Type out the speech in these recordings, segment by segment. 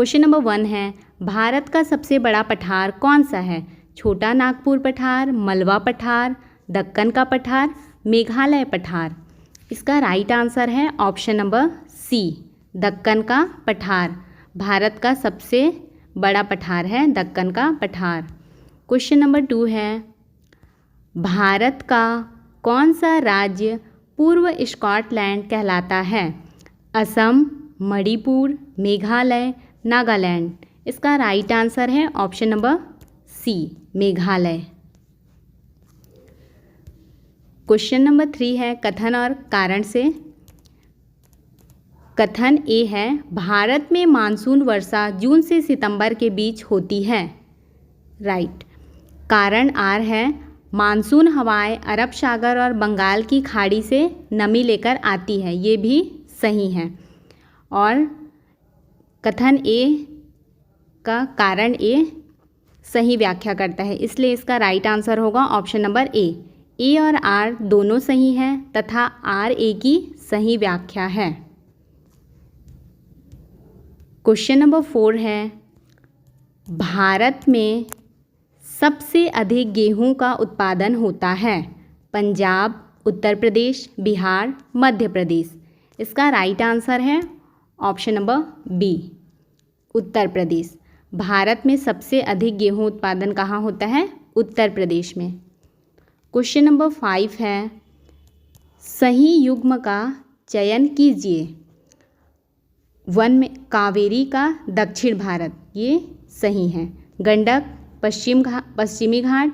Question number 1 है, भारत का सबसे बड़ा पठार कौन सा है? छोटा नागपुर पठार, मलवा पठार, दक्कन का पठार, मेघालय पठार। इसका राइट आंसर है ऑप्शन नंबर सी, दक्कन का पठार। भारत का सबसे बड़ा पठार है दक्कन का पठार। क्वेश्चन नंबर 2 है, भारत का कौन सा राज्य पूर्व स्कॉटलैंड कहलाता है? असम, मणिपुर, मेघालय, नागालैंड। इसका राइट आंसर है option number C, Meghalaya. Question number 3 है, कथन और कारण से। कथन ए है, भारत में मानसून वर्षा जून से सितंबर के बीच होती है। राइट। कारण आर है, मानसून हवाएं अरब सागर और बंगाल की खाड़ी से नमी लेकर आती है। ये भी सही है। और कथन ए का कारण ए सही व्याख्या करता है, इसलिए इसका राइट आंसर होगा ऑप्शन नंबर ए। ए और आर दोनों सही हैं तथा आर ए की सही व्याख्या है। क्वेश्चन नंबर 4 है, भारत में सबसे अधिक गेहूं का उत्पादन होता है? पंजाब, उत्तर प्रदेश, बिहार, मध्य प्रदेश। इसका राइट आंसर है option number B, Uttar Pradesh. Bharat में सबसे अधिक गेहूं उत्पादन कहाँ होता है? उत्तर प्रदेश में। क्वेश्चन नंबर 5 है, सही युग्म का चयन कीजिए। वन में कावेरी का दक्षिण भारत, ये सही है। गंडक पश्चिमी घाट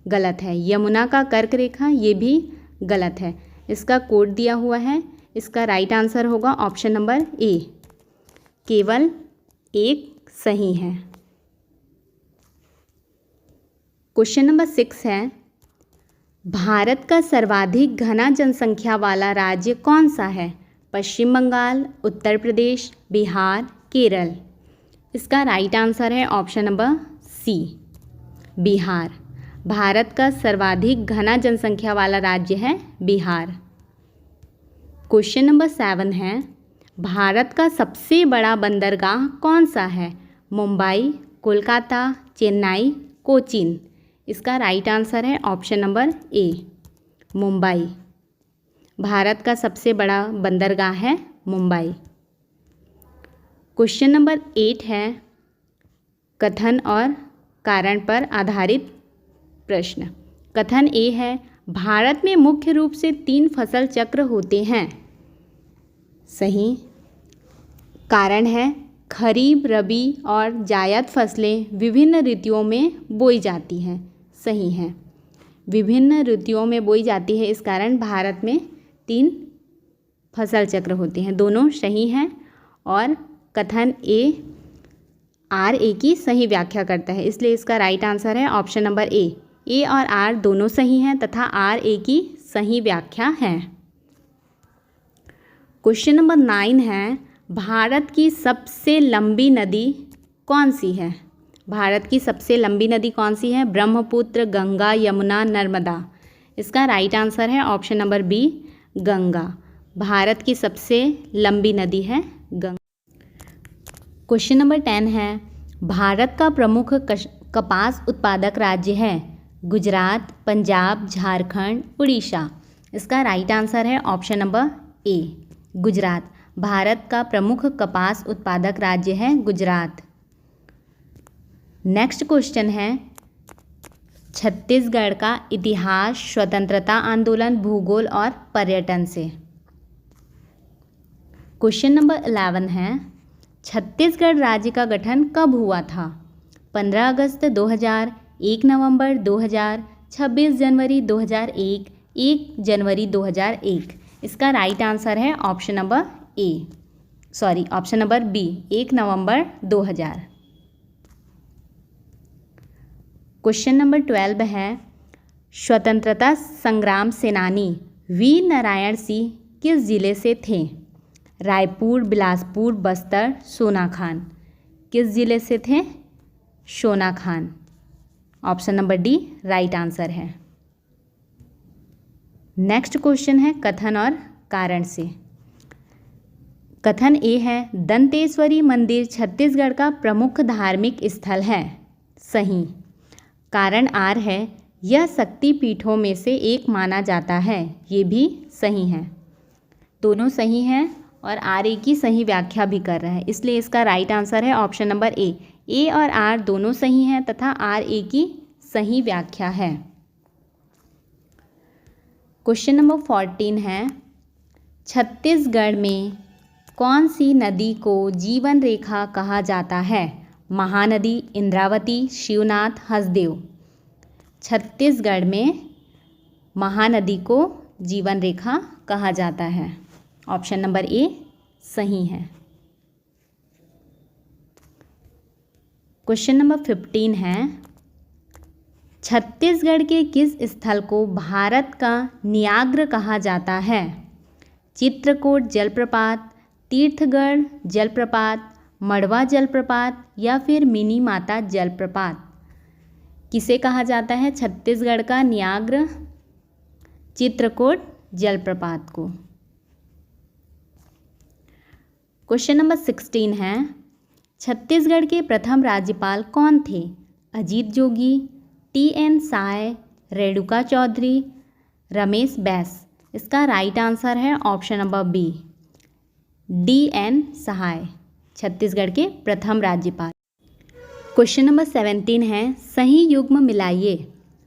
गलत है। यमुना का कर्क रेखा, ये भी गलत है। इसका कोड दिया हुआ है, इसका राइट आंसर होगा ऑप्शन नंबर ए, केवल एक सही है। क्वेश्चन नंबर 6 है, भारत का सर्वाधिक घना जनसंख्या वाला राज्य कौन सा है? पश्चिम बंगाल, उत्तर प्रदेश, बिहार, केरल। इसका राइट आंसर है option number C, Bihar. Bharat का सर्वाधिक घना जनसंख्या वाला राज्य है बिहार। क्वेश्चन नंबर 7 है, भारत का सबसे बड़ा बंदरगाह कौन सा है? मुंबई, कोलकाता, चेन्नई, कोचीन। इसका राइट आंसर है ऑप्शन नंबर ए, मुंबई। भारत का सबसे बड़ा बंदरगाह है मुंबई। क्वेश्चन नंबर 8 है, कथन और कारण पर आधारित प्रश्न। कथन ए है, भारत में मुख्य रूप से 3 फसल चक्र होते हैं। सही। कारण है, खरीफ, रबी और जायद फसलें विभिन्न ऋतुओं में बोई जाती हैं। सही है, विभिन्न ऋतुओं में बोई जाती है, इस कारण भारत में 3 फसल चक्र होते हैं। दोनों सही हैं और कथन ए आर ए की सही व्याख्या करता है, इसलिए इसका राइट आंसर है ऑप्शन नंबर ए। ए और आर दोनों सही हैं तथा आर ए की सही व्याख्या है। क्वेश्चन नंबर 9 है, भारत की सबसे लंबी नदी कौन सी है? भारत की सबसे लंबी नदी कौन सी है? ब्रह्मपुत्र, गंगा, यमुना, नर्मदा। इसका राइट आंसर है option number B, Ganga. Bharat की सबसे लंबी नदी है गंगा। क्वेश्चन नंबर 10 है, भारत का प्रमुख कपास उत्पादक राज्य है? गुजरात, पंजाब, झारखंड, उड़ीसा। इसका राइट आंसर है ऑप्शन नंबर ए, गुजरात। भारत का प्रमुख कपास उत्पादक राज्य है गुजरात। नेक्स्ट क्वेश्चन है, छत्तीसगढ़ का इतिहास, स्वतंत्रता आंदोलन, भूगोल और पर्यटन से। क्वेश्चन नंबर 11 है, छत्तीसगढ़ राज्य का गठन कब हुआ था? 15 अगस्त 2000, 1 नवंबर 2000, 26 जनवरी 2001, 1 जनवरी 2001। इसका राइट आंसर है option number option number B, 1 नवंबर 2000। क्वेश्चन नंबर 12 है, स्वतंत्रता संग्राम सेनानी वीर नारायण सिंह किस जिले से थे? रायपुर, बिलासपुर, बस्तर, सोनाखान। किस जिले से थे? Sonakhan. Option number D right answer है। नेक्स्ट क्वेश्चन है कथन और कारण से। कथन ए है दंतेश्वरी मंदिर छत्तीसगढ़ का प्रमुख धार्मिक स्थल है। सही। कारण आर है यह शक्ति पीठों में से एक माना जाता है। ये भी सही है। दोनों सही हैं और आर ए की सही व्याख्या भी कर रहा है, इसलिए इसका राइट आंसर है ऑप्शन नंबर ए। ए और आर दोनों सही हैं तथा आर ए की सही व्याख्या है। क्वेश्चन नंबर 14 है छत्तीसगढ़ में कौन सी नदी को जीवन रेखा कहा जाता है? महानदी, इंद्रावती, शिवनाथ, हसदेव। छत्तीसगढ़ में महानदी को जीवन रेखा कहा जाता है। ऑप्शन नंबर ए सही है। क्वेश्चन नंबर 15 है छत्तीसगढ़ के किस स्थल को भारत का न्याग्र कहा जाता है? चित्रकूट जलप्रपात, तीर्थगढ़ जलप्रपात, मड़वा जलप्रपात या फिर मिनी माता जलप्रपात। किसे कहा जाता है छत्तीसगढ़ का न्याग्र? चित्रकूट जलप्रपात को। क्वेश्चन नंबर 16 है छत्तीसगढ़ के प्रथम राज्यपाल कौन थे? अजीत जोगी, टी.एन. साय, रेणुका चौधरी, रमेश बैस। इसका राइट आंसर है ऑप्शन नंबर बी, डी.एन. सहाय, छत्तीसगढ़ के प्रथम राज्यपाल। क्वेश्चन नंबर 17 है सही युग्म मिलाइए।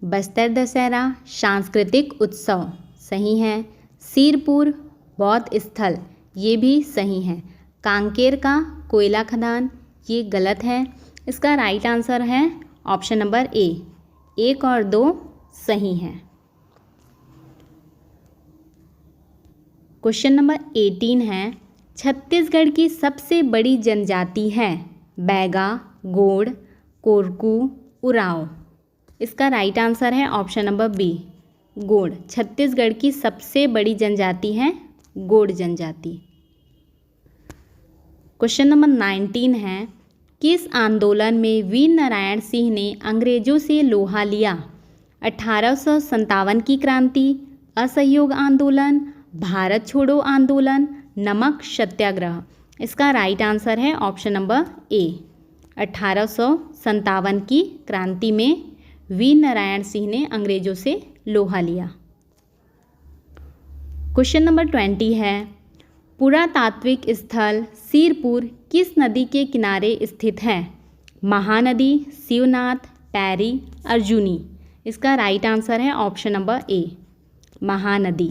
बस्तर दशहरा, सांस्कृतिक उत्सव। सही है। सिरपुर बौद्ध स्थल, ये भी सही है। कांकेर का कोयला खदान, ये गलत है। इसका राइट आंसर है ऑप्शन नंबर ए। 1 और 2 सही हैं। क्वेश्चन नंबर 18 है छत्तीसगढ़ की सबसे बड़ी जनजाति है? बैगा, गोंड, कोरकू, उरांव। इसका राइट आंसर है option number B, Gond. Chhattisgarh की सबसे बड़ी जनजाति है गोंड जनजाति। क्वेश्चन नंबर 19 है किस आंदोलन में वीर नारायण सिंह ने अंग्रेजों से लोहा लिया? 1857 की क्रांति, असहयोग आंदोलन, भारत छोड़ो आंदोलन, नमक सत्याग्रह। इसका राइट आंसर है ऑप्शन नंबर ए। 1857 की क्रांति में वीर नारायण सिंह ने अंग्रेजों से लोहा लिया। क्वेश्चन नंबर 20 है पुरातात्विक स्थल सिरपुर किस नदी के किनारे स्थित है? महानदी, शिवनाथ, पैरी, अर्जुनी। इसका राइट आंसर है ऑप्शन नंबर ए, महानदी।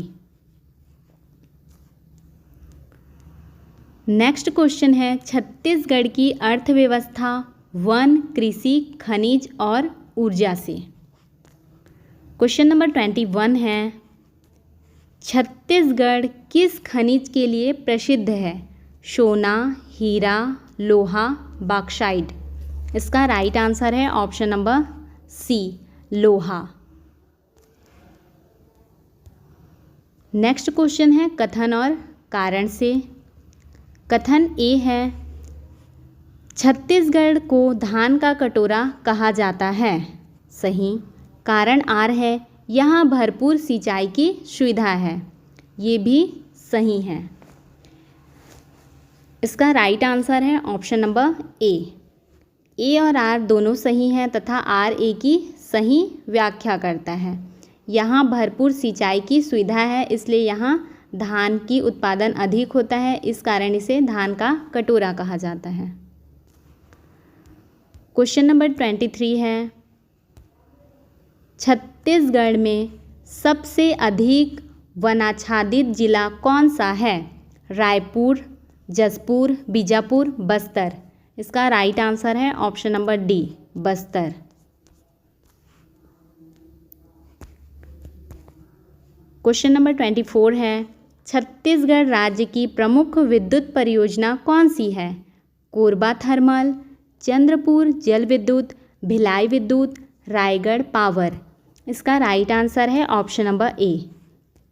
नेक्स्ट क्वेश्चन है छत्तीसगढ़ की अर्थव्यवस्था वन, कृषि, खनिज और ऊर्जा से। क्वेश्चन नंबर 21 है छत्तीसगढ़ किस खनिज के लिए प्रसिद्ध है? सोना, हीरा, लोहा, बॉक्साइट। इसका राइट आंसर है ऑप्शन नंबर सी, लोहा। नेक्स्ट क्वेश्चन है कथन और कारण से। कथन ए है छत्तीसगढ़ को धान का कटोरा कहा जाता है। सही। कारण आर है यहाँ भरपूर सिंचाई की सुविधा है। ये भी सही है। इसका राइट आंसर है ऑप्शन नंबर ए। ए और आर दोनों सही हैं तथा आर ए की सही व्याख्या करता है। यहाँ भरपूर सिंचाई की सुविधा है, इसलिए यहाँ धान की उत्पादन अधिक होता है, इस कारण इसे धान का कटोरा कहा जाता है। क्वेश्चन नंबर 23 है छत्तीसगढ़ में सबसे अधिक वनाच्छादित जिला कौन सा है? रायपुर, जशपुर, बीजापुर, बस्तर। इसका राइट आंसर है option number D, Bastar. Question number 24 है छत्तीसगढ़ राज्य की प्रमुख विद्युत परियोजना कौन सी है? कोरबा थर्मल, चंद्रपुर जल विद्युत, भिलाई विद्युत, रायगढ़ पावर। इसका राइट आंसर है ऑप्शन नंबर ए,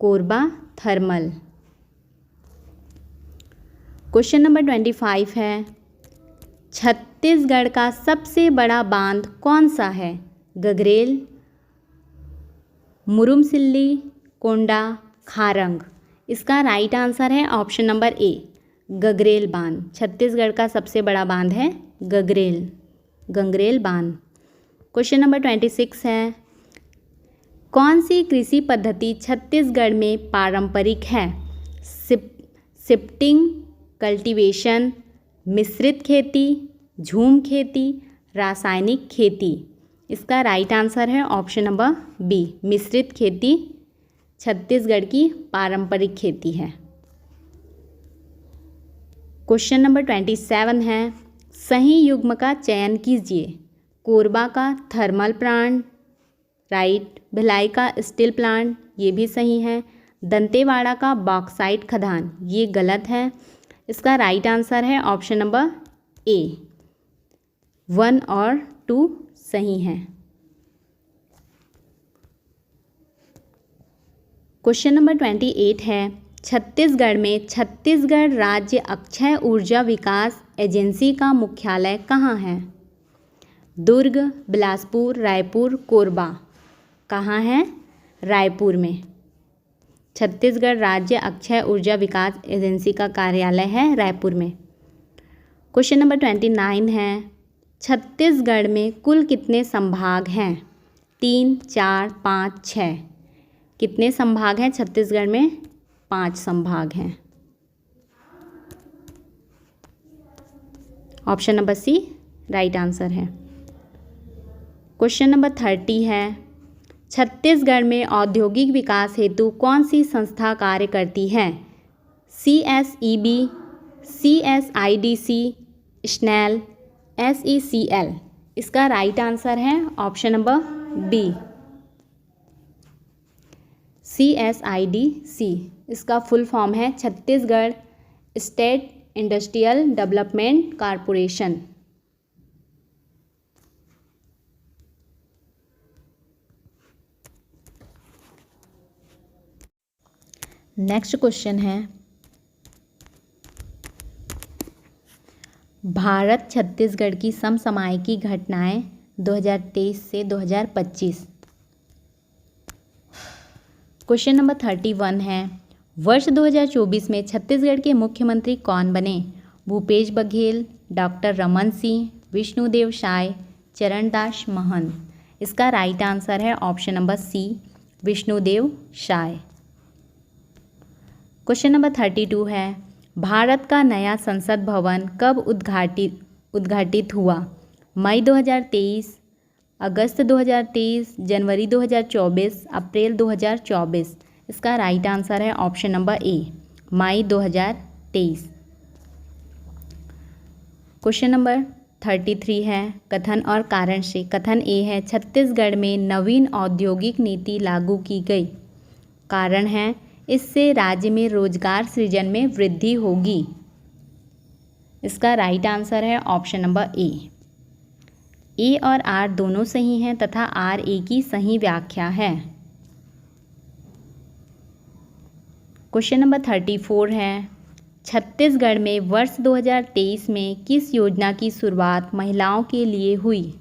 कोरबा थर्मल। क्वेश्चन नंबर 25 है छत्तीसगढ़ का सबसे बड़ा बांध कौन सा है? गगरेल, मुरुमसिल्ली, कोंडा, खारंग। इसका राइट आंसर है ऑप्शन नंबर ए, गगरेल बांध। छत्तीसगढ़ का सबसे बड़ा बांध है गंगरेल बांध। क्वेश्चन नंबर 26 है, कौन सी कृषि पद्धति छत्तीसगढ़ में पारंपरिक है? शिफ्टिंग कल्टीवेशन, मिश्रित खेती, झूम खेती, रासायनिक खेती। इसका राइट आंसर है ऑप्शन नंबर बी, मिश्रित खेती छत्तीसगढ़ की पारंपरिक खेती है। क्वेश्चन नंबर 27 है, सही युग्म का चयन कीजिए। कोरबा का थर्मल प्लांट, राइट। भिलाई का स्टील प्लांट, ये भी सही है। दंतेवाड़ा का बॉक्साइट खदान, ये गलत है। इसका राइट आंसर है ऑप्शन नंबर ए, 1 और 2 सही हैं। क्वेश्चन नंबर 28 है, छत्तीसगढ़ में छत्तीसगढ़ राज्य अक्षय ऊर्जा विकास एजेंसी का मुख्यालय कहाँ है? दुर्ग, बिलासपुर, रायपुर, कोरबा। कहाँ है? रायपुर में। छत्तीसगढ़ राज्य अक्षय ऊर्जा विकास एजेंसी का कार्यालय है रायपुर में। क्वेश्चन नंबर 29 है, छत्तीसगढ़ में कुल कितने संभाग हैं? 3, 4, 5, 6। कितने संभाग हैं छत्तीसगढ़ में? 5 संभाग हैं। Option number C right answer है। क्वेश्चन नंबर 30 है, छत्तीसगढ़ में औद्योगिक विकास हेतु कौन सी संस्था कार्य करती है? CSEB, CSIDC, स्नेल, SECL। इसका राइट आंसर है ऑप्शन नंबर बी, CSIDC। इसका फुल फॉर्म है Chhattisgarh state industrial development corporation. Next question है, भारत छत्तीसगढ़ की समसामयिकी घटनाएं 2023 से 2025। क्वेश्चन नंबर 31 है, वर्ष 2024 में छत्तीसगढ़ के मुख्यमंत्री कौन बने? भूपेश बघेल, डॉक्टर रमन सिंह, विष्णुदेव साय, चरणदास महंत। इसका राइट आंसर है option number C, Vishnudeo Sai. Question number 32 है, भारत का नया संसद भवन कब उद्घाटित हुआ? मई 2023, अगस्त 2023, जनवरी 2024, अप्रैल 2024। इसका राइट आंसर है ऑप्शन नंबर ए, मई 2023। क्वेश्चन नंबर 33 है, कथन और कारण से। कथन ए है, छत्तीसगढ़ में नवीन औद्योगिक नीति लागू की गई। कारण है, इससे राज्य में रोजगार सृजन में वृद्धि होगी। इसका राइट आंसर है ऑप्शन नंबर ए और आर दोनों सही हैं तथा आर ए की सही व्याख्या है। क्वेश्चन नंबर 34 है, छत्तीसगढ़ में वर्ष 2023 में किस योजना की शुरुआत महिलाओं के लिए हुई?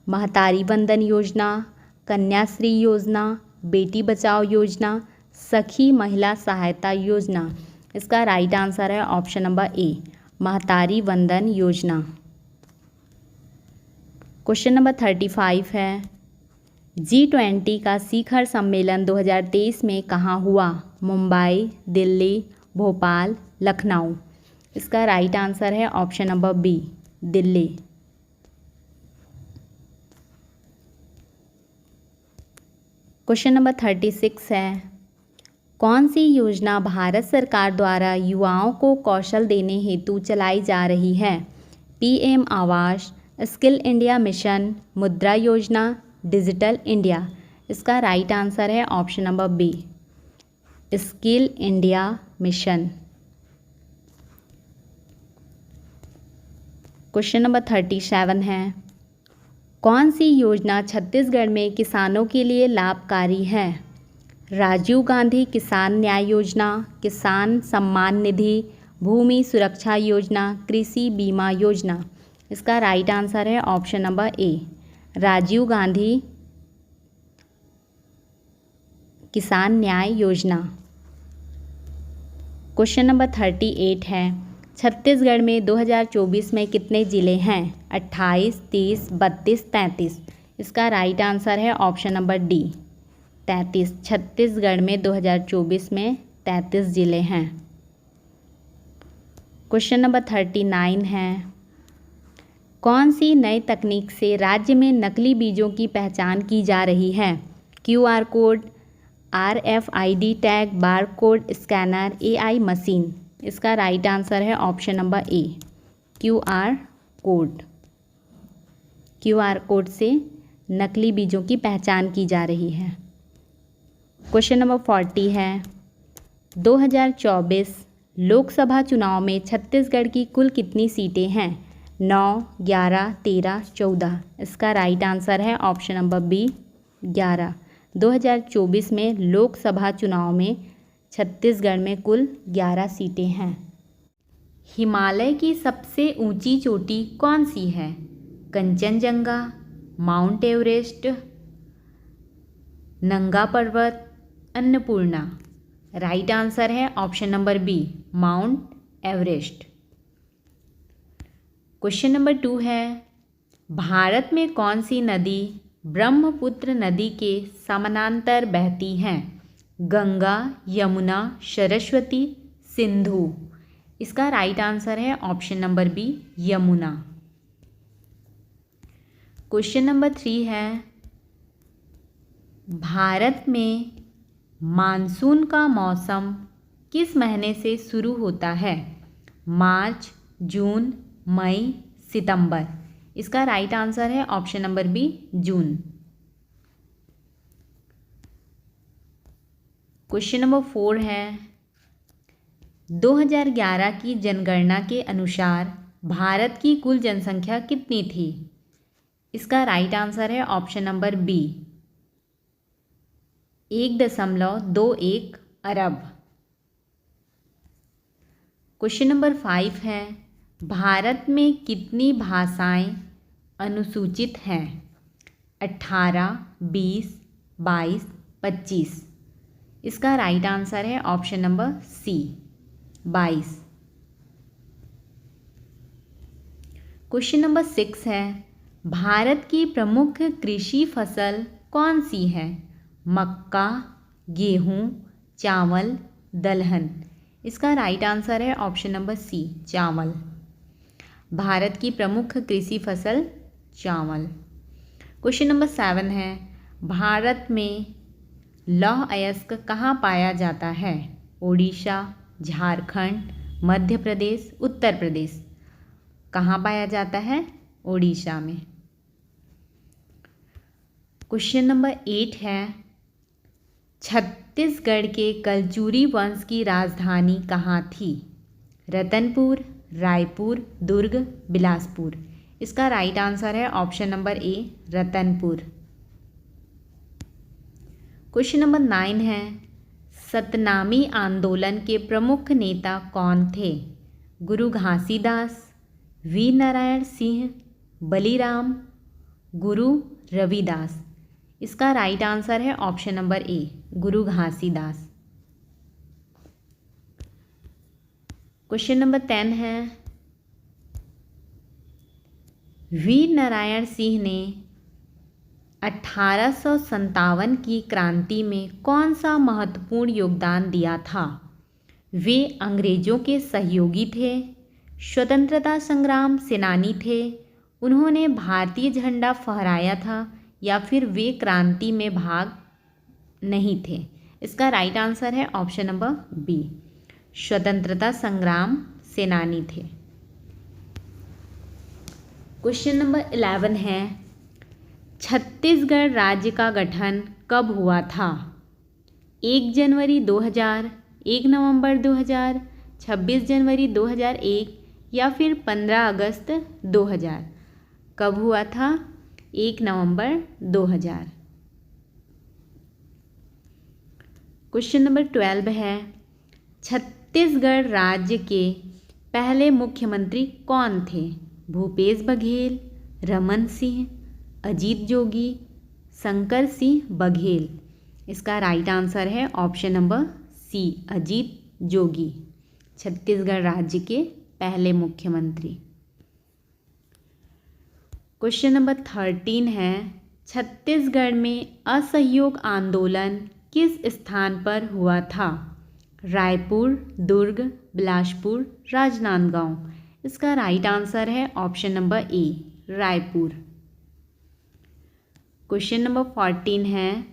महतारी वंदन योजना, कन्याश्री योजना, बेटी बचाओ योजना, सखी महिला सहायता योजना। इसका राइट आंसर है ऑप्शन नंबर ए, महतारी वंदन योजना। क्वेश्चन नंबर 35 है, G20 का शिखर सम्मेलन 2023 में कहाँ हुआ? मुंबई, दिल्ली, भोपाल, लखनऊ। इसका राइट आंसर है option number B, Delhi. Question number 36 है, कौन सी योजना भारत सरकार द्वारा युवाओं को कौशल देने हेतु चलाई जा रही है? PM आवास, skill India mission, Mudra Yojana, digital India. इसका राइट आंसर है option number B, skill India mission. Question number 37 है, कौन सी योजना छत्तीसगढ़ में किसानों के लिए लाभकारी है? राजीव गांधी किसान न्याय योजना, किसान सम्मान निधि, भूमि सुरक्षा योजना, कृषि बीमा योजना। इसका राइट आंसर है option number A, Rajiv Gandhi Kisan Nyay योजना। क्वेश्चन नंबर 38 है, छत्तीसगढ़ में 2024 में कितने ज़िले हैं? 28, 30, 32, 33। इसका राइट आंसर है ऑप्शन नंबर डी 33। छत्तीसगढ़ में 2024 में 33 ज़िले हैं। क्वेश्चन नंबर 39 है, कौन सी नई तकनीक से राज्य में नकली बीजों की पहचान की जा रही है? QR code, RFID tag, bar code scanner, AI machine. इसका राइट आंसर है ऑप्शन नंबर ए QR कोड। QR कोड से नकली बीजों की पहचान की जा रही है। क्वेश्चन नंबर 40 है, 2024 लोकसभा चुनाव में छत्तीसगढ़ की कुल कितनी सीटें हैं? 9, 11, 13, 14। इसका राइट आंसर है ऑप्शन नंबर बी 11। 2024 में लोकसभा चुनाव में छत्तीसगढ़ में कुल 11 सीटें हैं। हिमालय की सबसे ऊंची चोटी कौन सी है? Kanchenjunga, mount Everest, Nanga Parbat, Annapurna. Right answer है option number B Mount Everest. Question number 2 है, भारत में कौन सी नदी ब्रह्मपुत्र नदी के समानांतर बहती है? गंगा, यमुना, सरस्वती, सिंधु। इसका राइट आंसर है option number B Yamuna. Question number 3 है, भारत में मानसून का मौसम किस महीने से शुरू होता है? मार्च, जून, मई, सितंबर। इसका राइट आंसर है ऑप्शन नंबर बी जून। क्वेश्चन नंबर 4 है, 2011 की जनगणना के अनुसार भारत की कुल जनसंख्या कितनी थी? इसका राइट आंसर है ऑप्शन नंबर बी 1.21 अरब। क्वेश्चन नंबर 5 है, भारत में कितनी भाषाएं अनुसूचित हैं? 18, 20, 22, 25। इसका राइट आंसर है option number C 22। Question number 6 है, भारत की प्रमुख कृषि फसल कौन सी है? मक्का, गेहूँ, चावल, दलहन। इसका राइट आंसर है ऑप्शन नंबर सी चावल। भारत की प्रमुख कृषि फसल चावल। क्वेश्चन नंबर 7 है, भारत में लौह अयस्क कहाँ पाया जाता है? ओडिशा, झारखंड, मध्य प्रदेश, उत्तर प्रदेश। कहाँ पाया जाता है? ओडिशा में। क्वेश्चन नंबर 8 है, छत्तीसगढ़ के कलचुरी वंश की राजधानी कहाँ थी? रतनपुर, रायपुर, दुर्ग, बिलासपुर। इसका राइट आंसर है ऑप्शन नंबर ए रतनपुर। क्वेश्चन नंबर 9 है, सतनामी आंदोलन के प्रमुख नेता कौन थे? गुरु घासीदास, वीर नारायण सिंह, बलीराम, गुरु रविदास। इसका राइट आंसर है ऑप्शन नंबर ए गुरु घासीदास। क्वेश्चन नंबर 10 है, वीर नारायण सिंह ने 1857 की क्रांति में कौन सा महत्वपूर्ण योगदान दिया था? वे अंग्रेजों के सहयोगी थे, स्वतंत्रता संग्राम सेनानी थे, उन्होंने भारतीय झंडा फहराया था या फिर वे क्रांति में भाग नहीं थे? इसका राइट आंसर है ऑप्शन नंबर बी स्वतंत्रता संग्राम सेनानी थे। क्वेश्चन नंबर 11 है, छत्तीसगढ़ राज्य का गठन कब हुआ था? 1 जनवरी 2000, 1 नवंबर 2000, 26 जनवरी 2001 या फिर 15 अगस्त 2000। कब हुआ था? 1 नवंबर 2000। क्वेश्चन नंबर 12 है, छत्तीसगढ़ राज्य के पहले मुख्यमंत्री कौन थे? भूपेश बघेल, रमन सिंह, अजीत जोगी, शंकर सिंह बघेल। इसका राइट आंसर है ऑप्शन नंबर सी अजीत जोगी। छत्तीसगढ़ राज्य के पहले मुख्यमंत्री। क्वेश्चन नंबर 13 है, छत्तीसगढ़ में असहयोग आंदोलन किस स्थान पर हुआ था? रायपुर, दुर्ग, बिलासपुर, राजनांदगांव। इसका राइट आंसर है ऑप्शन नंबर ए, रायपुर। क्वेश्चन नंबर 14 है,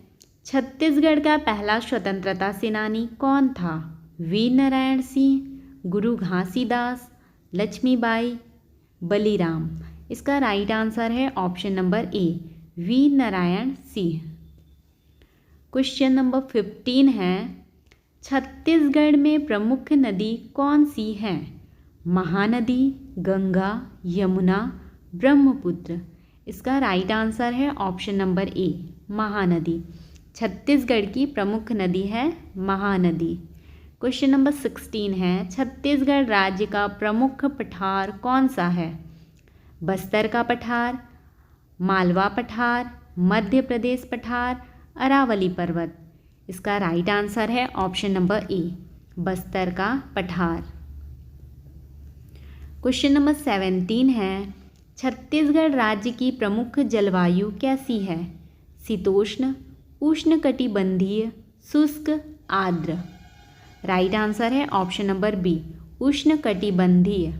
छत्तीसगढ़ का पहला स्वतंत्रता सेनानी कौन था? वीर नारायण सिंह, गुरु घासीदास, लक्ष्मीबाई, बलीराम। इसका राइट आंसर है ऑप्शन नंबर ए, वीर नारायण सिंह। क्वेश्चन नंबर 15 है, छत्तीसगढ़ में प्रमुख नदी कौन सी है? महानदी, गंगा, यमुना, ब्रह्मपुत्र। इसका राइट आंसर है ऑप्शन नंबर ए, महानदी। छत्तीसगढ़ की प्रमुख नदी है महानदी। क्वेश्चन नंबर 16 है, छत्तीसगढ़ राज्य का प्रमुख पठार कौन सा है? बस्तर का पठार, मालवा पठार, मध्य प्रदेश पठार, अरावली पर्वत। इसका राइट आंसर है ऑप्शन नंबर ए, बस्तर का पठार। क्वेश्चन नंबर 17 है, छत्तीसगढ़ राज्य की प्रमुख जलवायु कैसी है? शीतोष्ण, उष्णकटिबंधीय, शुष्क, आर्द्र। राइट आंसर है ऑप्शन नंबर बी, उष्णकटिबंधीय।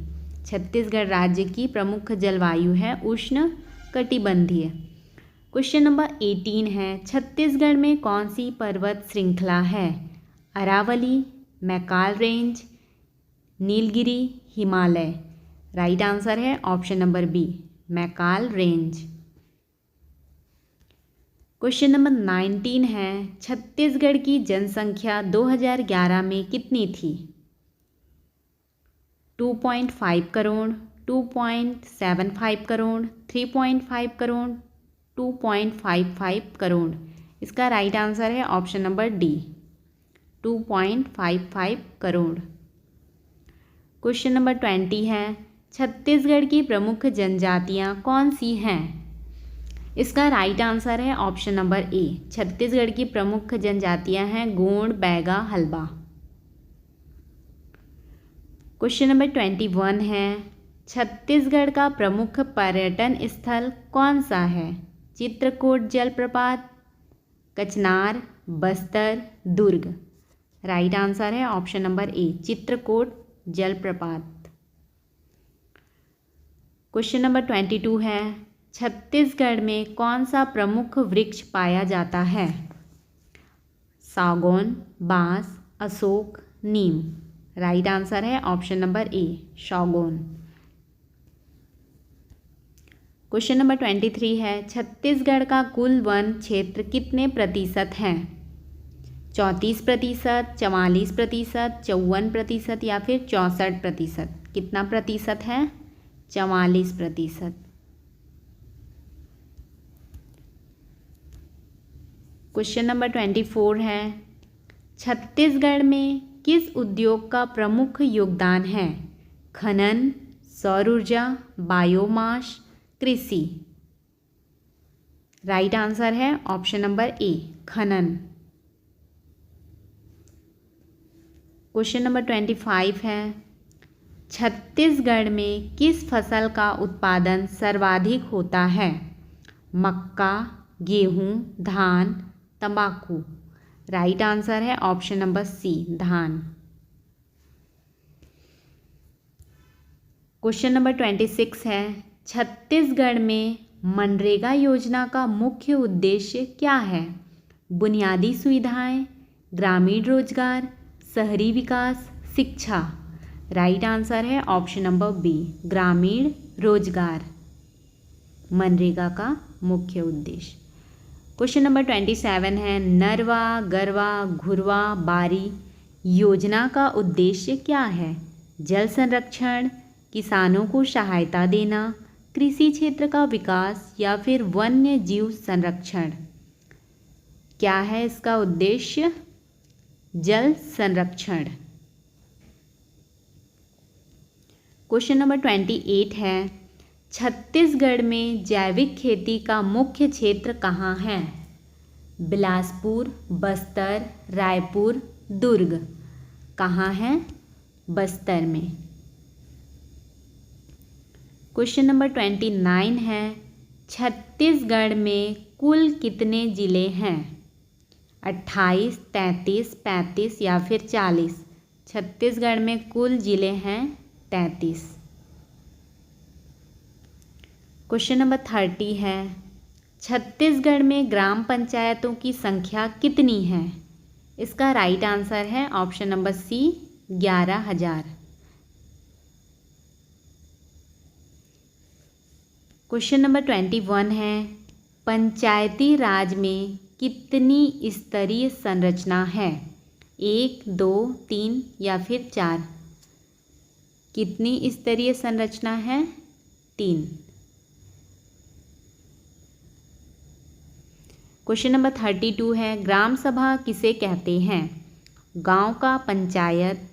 छत्तीसगढ़ राज्य की प्रमुख जलवायु है उष्णकटिबंधीय। क्वेश्चन नंबर 18 है, छत्तीसगढ़ में कौन सी पर्वत श्रृंखला है? Aravalli, Maikal range, Nilgiri, Himalaya. Right answer है option number B, Maikal range. Question number 19 है, छत्तीसगढ़ की जनसंख्या 2011 में कितनी थी? 2.5 करोड़, 2.75 करोड़, 3.5 करोड़, 2.55 करोड़। इसका राइट आंसर है option number D, 2.55 crore. Question number 20 है, छत्तीसगढ़ की प्रमुख जनजातियाँ कौन सी हैं? इसका राइट आंसर है ऑप्शन नंबर ए, छत्तीसगढ़ की प्रमुख जनजातियाँ हैं गोंड, बैगा, हल्बा। क्वेश्चन नंबर 21 है, छत्तीसगढ़ का प्रमुख पर्यटन स्थल कौन सा है? चित्रकूट जलप्रपात, कचनार, बस्तर, दुर्ग। राइट आंसर है ऑप्शन नंबर ए, चित्रकूट जलप्रपात। क्वेश्चन नंबर 22 है, छत्तीसगढ़ में कौन सा प्रमुख वृक्ष पाया जाता है? सागौन, बांस, अशोक, नीम। राइट आंसर है ऑप्शन नंबर ए, सागौन। क्वेश्चन नंबर 23 है, छत्तीसगढ़ का कुल वन क्षेत्र कितने प्रतिशत है? 34%, 44%, 54% या फिर 64%? कितना प्रतिशत है? 44%। क्वेश्चन नंबर 24 है, छत्तीसगढ़ में किस उद्योग का प्रमुख योगदान है? खनन, सौर ऊर्जा, बायोमास, कृषि। राइट आंसर है ऑप्शन नंबर ए, खनन। क्वेश्चन नंबर 25 है, छत्तीसगढ़ में किस फसल का उत्पादन सर्वाधिक होता है? मक्का, गेहूँ, धान, तंबाकू। राइट आंसर है ऑप्शन नंबर सी, धान। क्वेश्चन नंबर 26 है, छत्तीसगढ़ में मनरेगा योजना का मुख्य उद्देश्य क्या है? बुनियादी सुविधाएं, ग्रामीण रोजगार, शहरी विकास, शिक्षा। राइट आंसर है ऑप्शन नंबर बी, ग्रामीण रोजगार मनरेगा का मुख्य उद्देश्य। क्वेश्चन नंबर 27 है, नरवा, गरवा, घुरवा, बारी योजना का उद्देश्य क्या है? जल संरक्षण, किसानों को सहायता देना, कृषि क्षेत्र का विकास या फिर वन्य जीव संरक्षण। क्या है इसका उद्देश्य? जल संरक्षण। क्वेश्चन नंबर 28 है, छत्तीसगढ़ में जैविक खेती का मुख्य क्षेत्र कहाँ है? बिलासपुर, बस्तर, रायपुर, दुर्ग। कहाँ है? बस्तर में। क्वेश्चन नंबर 29 है, छत्तीसगढ़ में कुल कितने ज़िले हैं? 28, 33, 35 या फिर 40? छत्तीसगढ़ में कुल ज़िले हैं 33। क्वेश्चन नंबर 30 है, छत्तीसगढ़ में ग्राम पंचायतों की संख्या कितनी है? इसका राइट आंसर है option number C, 11,000। Question number 21 है, पंचायती राज में कितनी स्तरीय संरचना है? 1, 2, 3 या फिर 4? कितनी स्तरीय संरचना है? 3। क्वेश्चन नंबर 32 है, ग्राम सभा किसे कहते हैं? गांव का पंचायत,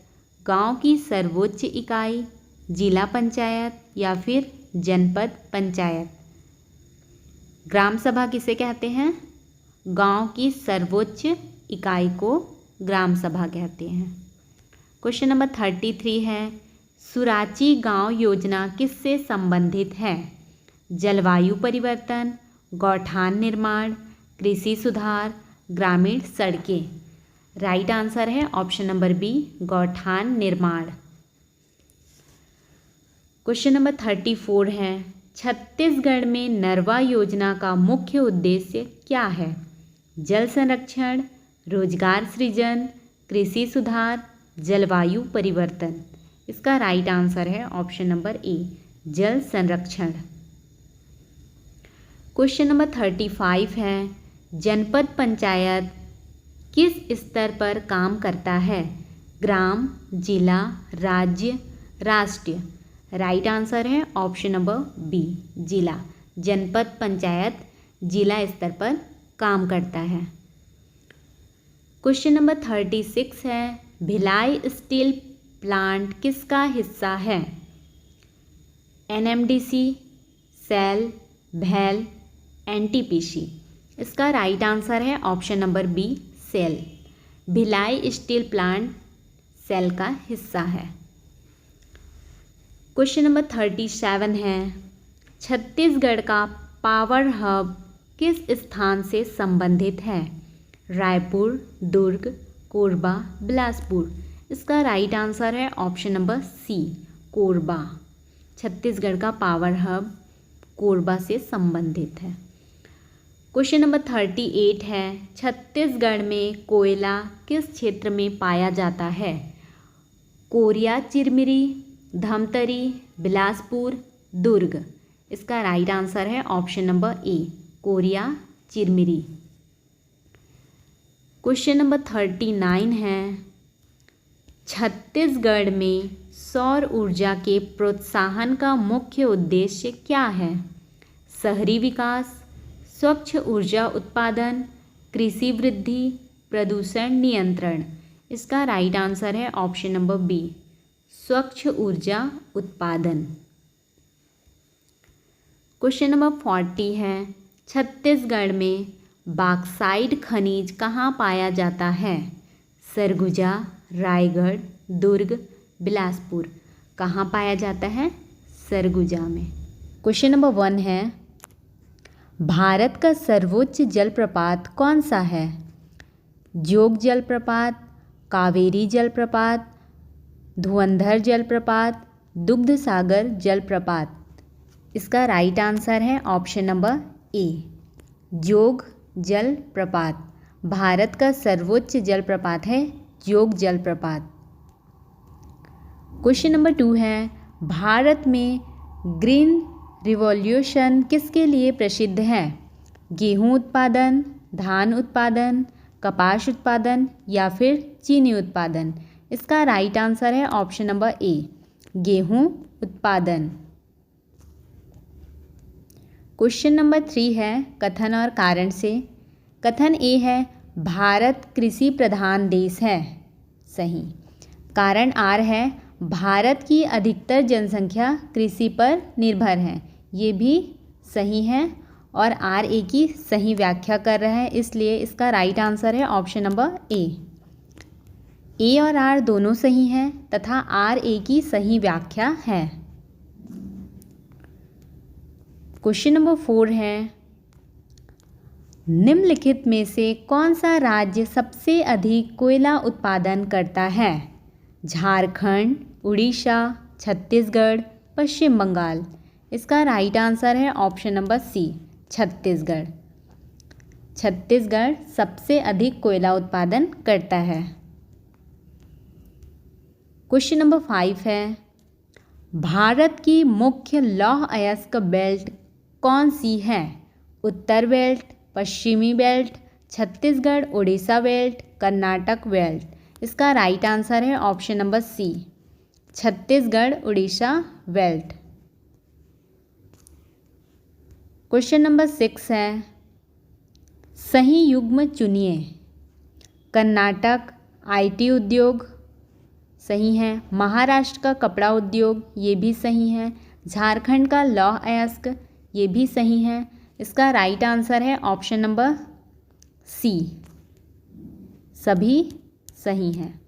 गांव की सर्वोच्च इकाई, जिला पंचायत या फिर जनपद पंचायत? ग्राम सभा किसे कहते हैं? गांव की सर्वोच्च इकाई को ग्राम सभा कहते हैं। क्वेश्चन नंबर 33 है, सुराची गांव योजना किससे संबंधित है? जलवायु परिवर्तन, गौठान निर्माण, कृषि सुधार, ग्रामीण सड़कें? राइट आंसर है ऑप्शन नंबर बी, गौठान निर्माण। क्वेश्चन नंबर 34 है, छत्तीसगढ़ में नरवा योजना का मुख्य उद्देश्य क्या है? जल संरक्षण, रोजगार सृजन, कृषि सुधार, जलवायु परिवर्तन? इसका राइट आंसर है ऑप्शन नंबर ए, जल संरक्षण। क्वेश्चन नंबर 35 है, जनपद पंचायत किस स्तर पर काम करता है? ग्राम, जिला, राज्य, राष्ट्रीय? राइट आंसर है ऑप्शन नंबर बी, जिला। जनपद पंचायत जिला स्तर पर काम करता है। क्वेश्चन नंबर 36 है, भिलाई स्टील प्लांट किसका हिस्सा है? एनएमडीसी, सेल, भेल, एनटीपीसी? इसका राइट आंसर है option number B, SAIL. Bhilai steel plant SAIL का हिस्सा है। क्वेश्चन नंबर 37 है, छत्तीसगढ़ का पावर हब किस स्थान से संबंधित है? रायपुर, दुर्ग, कोरबा, बिलासपुर? इसका राइट आंसर है option number C, Korba. Chhattisgarh का पावर हब कोरबा से संबंधित है। क्वेश्चन नंबर 38 है, छत्तीसगढ़ में कोयला किस क्षेत्र में पाया जाता है? कोरिया चिरमिरी, धमतरी, बिलासपुर, दुर्ग? इसका राइट आंसर है ऑप्शन नंबर ए, कोरिया चिरमिरी। क्वेश्चन नंबर 39 है, छत्तीसगढ़ में सौर ऊर्जा के प्रोत्साहन का मुख्य उद्देश्य क्या है? शहरी विकास, स्वच्छ ऊर्जा उत्पादन, कृषि वृद्धि, प्रदूषण नियंत्रण? इसका राइट आंसर है ऑप्शन नंबर बी, स्वच्छ ऊर्जा उत्पादन। क्वेश्चन नंबर 40 है, छत्तीसगढ़ में बॉक्साइट खनिज कहाँ पाया जाता है? सरगुजा, रायगढ़, दुर्ग, बिलासपुर? कहाँ पाया जाता है? सरगुजा में। क्वेश्चन नंबर 1 है, भारत का सर्वोच्च जलप्रपात कौन सा है? जोग जलप्रपात, कावेरी जलप्रपात, धुंधर जलप्रपात, दुग्धसागर जलप्रपात? इसका राइट आंसर है ऑप्शन नंबर ए, जोग जलप्रपात। भारत का सर्वोच्च जलप्रपात है जोग जलप्रपात। क्वेश्चन नंबर 2 है, भारत में ग्रीन रिवॉल्यूशन किसके लिए प्रसिद्ध है? गेहूं उत्पादन, धान उत्पादन, कपास उत्पादन या फिर चीनी उत्पादन? इसका राइट आंसर है ऑप्शन नंबर ए, गेहूं उत्पादन। क्वेश्चन नंबर 3 है, कथन और कारण से। कथन ए है, भारत कृषि प्रधान देश है। सही। कारण आर है, भारत की अधिकतर जनसंख्या कृषि पर निर्भर है। ये भी सही है और आर ए की सही व्याख्या कर रहा है, इसलिए इसका राइट आंसर है ऑप्शन नंबर ए। ए और आर दोनों सही हैं तथा आर ए की सही व्याख्या है। क्वेश्चन नंबर 4 है, निम्नलिखित में से कौन सा राज्य सबसे अधिक कोयला उत्पादन करता है? झारखंड, उड़ीसा, छत्तीसगढ़, पश्चिम बंगाल। इसका राइट आंसर है option number C, Chhattisgarh. Chhattisgarh सबसे अधिक कोयला उत्पादन करता है। क्वेश्चन नंबर 5 है, भारत की मुख्य लौह अयस्क बेल्ट कौन सी है? उत्तर बेल्ट, पश्चिमी belt, Chhattisgarh Orissa belt, Karnataka belt. इसका राइट आंसर है option number C, Chhattisgarh Orissa belt. Question number 6 है, सही युग्म चुनिए। कर्नाटक आईटी उद्योग सही है, महाराष्ट्र का कपड़ा उद्योग ये भी सही है, झारखंड का लौह अयस्क ये भी सही है। इसका राइट आंसर है ऑप्शन नंबर सी, सभी सही हैं।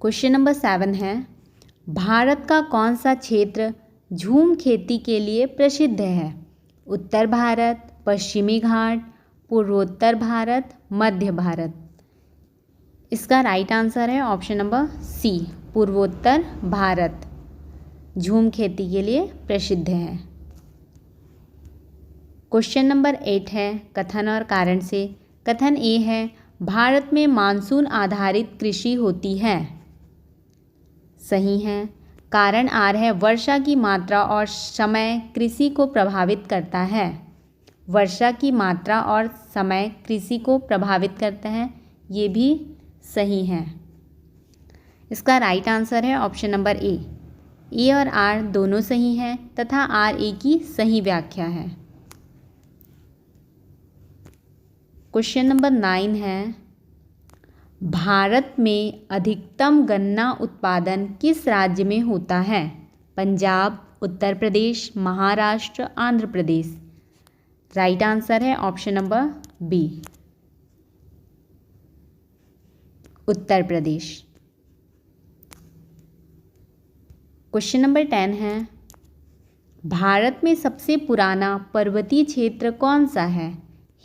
क्वेश्चन नंबर 7 है, भारत का कौन सा क्षेत्र झूम खेती के लिए प्रसिद्ध है? उत्तर भारत, पश्चिमी घाट, पूर्वोत्तर भारत, मध्य भारत। इसका राइट आंसर है ऑप्शन नंबर सी, पूर्वोत्तर भारत झूम खेती के लिए प्रसिद्ध है। क्वेश्चन नंबर 8 है, कथन और कारण से। कथन ए है, भारत में मानसून आधारित कृषि होती है। सही है। कारण आर है, वर्षा की मात्रा और समय कृषि को प्रभावित करता है। वर्षा की मात्रा और समय कृषि को प्रभावित करता है, ये भी सही है। इसका राइट आंसर है ऑप्शन नंबर ए। ए और आर दोनों सही हैं तथा आर ए की सही व्याख्या है। क्वेश्चन नंबर 9 है, भारत में अधिकतम गन्ना उत्पादन किस राज्य में होता है? पंजाब, उत्तर प्रदेश, महाराष्ट्र, आंध्र प्रदेश। राइट आंसर है option number B, Uttar Pradesh. Question number 10 है, भारत में सबसे पुराना पर्वतीय क्षेत्र कौन सा है?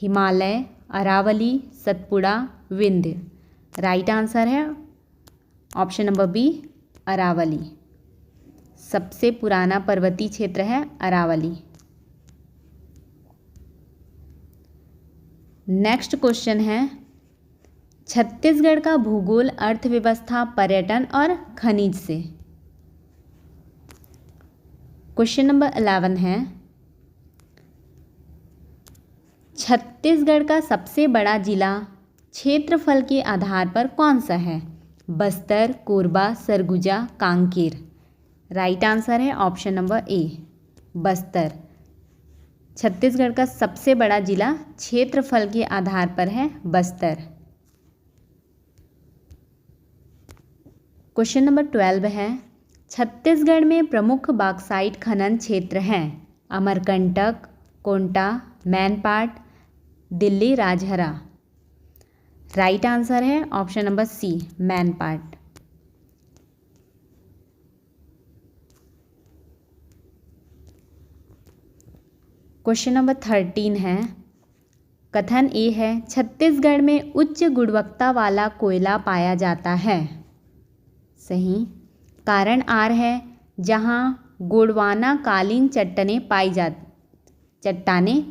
हिमालय, अरावली, सतपुड़ा, विंध्य। राइट आंसर है ऑप्शन नंबर बी, अरावली। सबसे पुराना पर्वतीय क्षेत्र है अरावली। नेक्स्ट क्वेश्चन है, छत्तीसगढ़ का भूगोल अर्थव्यवस्था पर्यटन और खनिज से। क्वेश्चन नंबर 11 है, छत्तीसगढ़ का सबसे बड़ा जिला क्षेत्रफल के आधार पर कौन सा है? बस्तर, कोरबा, सरगुजा, कांकेर। राइट आंसर है ऑप्शन नंबर ए, बस्तर। छत्तीसगढ़ का सबसे बड़ा जिला क्षेत्रफल के आधार पर है बस्तर। क्वेश्चन नंबर 12 है, छत्तीसगढ़ में प्रमुख बॉक्साइट खनन क्षेत्र हैं। अमरकंटक, कोंटा, मैनपाट, दिल्ली राजहरा। राइट आंसर है option number C, Mainpat. Question number 13 है, कथन ए है, छत्तीसगढ़ में उच्च गुणवत्ता वाला कोयला पाया जाता है। सही। कारण आर है, जहाँ गोंडवाना कालीन चट्टानें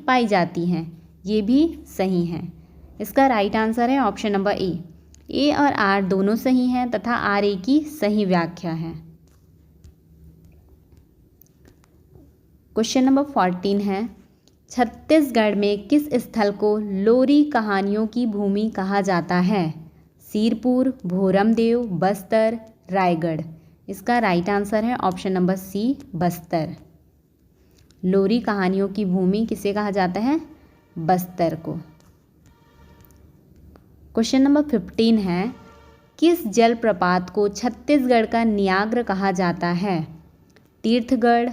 पाई जाती हैं, ये भी सही हैं। इसका राइट आंसर है ऑप्शन नंबर ए। ए और आर दोनों सही हैं तथा आर ए की सही व्याख्या है। क्वेश्चन नंबर 14 है, छत्तीसगढ़ में किस स्थल को लोरी कहानियों की भूमि कहा जाता है? सिरपुर, भोरमदेव, बस्तर, रायगढ़। इसका राइट आंसर है ऑप्शन नंबर सी, बस्तर। लोरी कहानियों की भूमि किसे कहा जाता है? बस्तर को। क्वेश्चन नंबर 15 है, किस जलप्रपात को छत्तीसगढ़ का नियाग्र कहा जाता है? तीर्थगढ़,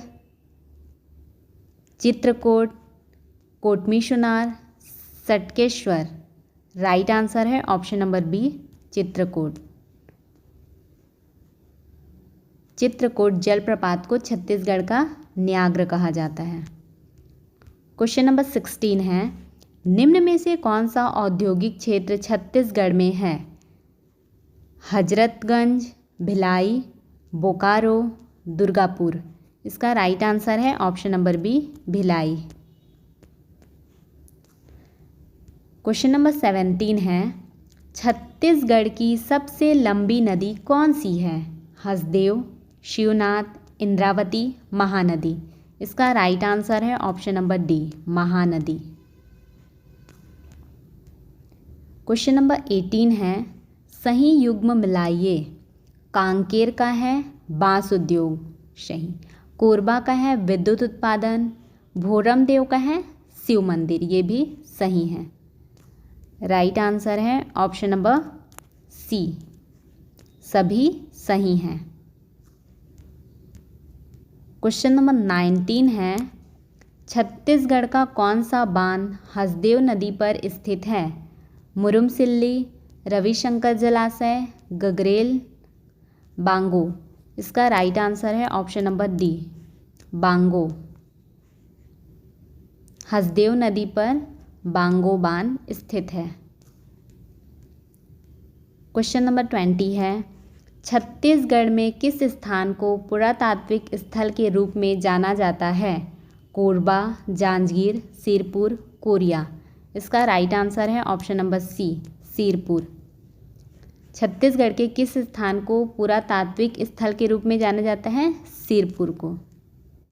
चित्रकोट, कोटमीशुनार, सटकेश्वर। राइट आंसर है option number B, Chitrakoot. Chitrakoot जलप्रपात को छत्तीसगढ़ का न्याग्र कहा जाता है। क्वेश्चन नंबर 16 है, निम्न में से कौन सा औद्योगिक क्षेत्र छत्तीसगढ़ में है? हजरतगंज, भिलाई, बोकारो, दुर्गापुर। इसका राइट आंसर है option number B, Bhilai. Question number 17 है, छत्तीसगढ़ की सबसे लंबी नदी कौन सी है? हसदेव, शिवनाथ, इंद्रावती, महानदी। इसका राइट आंसर है option number D, Mahanadi. Question number 18 है, सही युग्म मिलाइए। कांकेर का है बांस उद्योग, सही। कोरबा का है विद्युत उत्पादन, भोरमदेव का है शिव मंदिर, ये भी सही है। राइट आंसर है ऑप्शन नंबर सी, सभी सही हैं। क्वेश्चन नंबर 19 है, छत्तीसगढ़ का कौन सा बांध हसदेव नदी पर स्थित है? मुरुमसिल्ली, रविशंकर जलाशय, गगरेल, बांगो। इसका राइट आंसर है option number D, Bango. Hasdeo नदी पर बांगो बांध स्थित है। क्वेश्चन नंबर 20 है, छत्तीसगढ़ में किस स्थान को पुरातात्विक स्थल के रूप में जाना जाता है? कोरबा, जांजगीर, सिरपुर, कोरिया। इसका राइट आंसर है option number C, Sirpur. Chhattisgarh के किस स्थान को पुरातात्विक स्थल के रूप में जाना जाता है? सिरपुर को।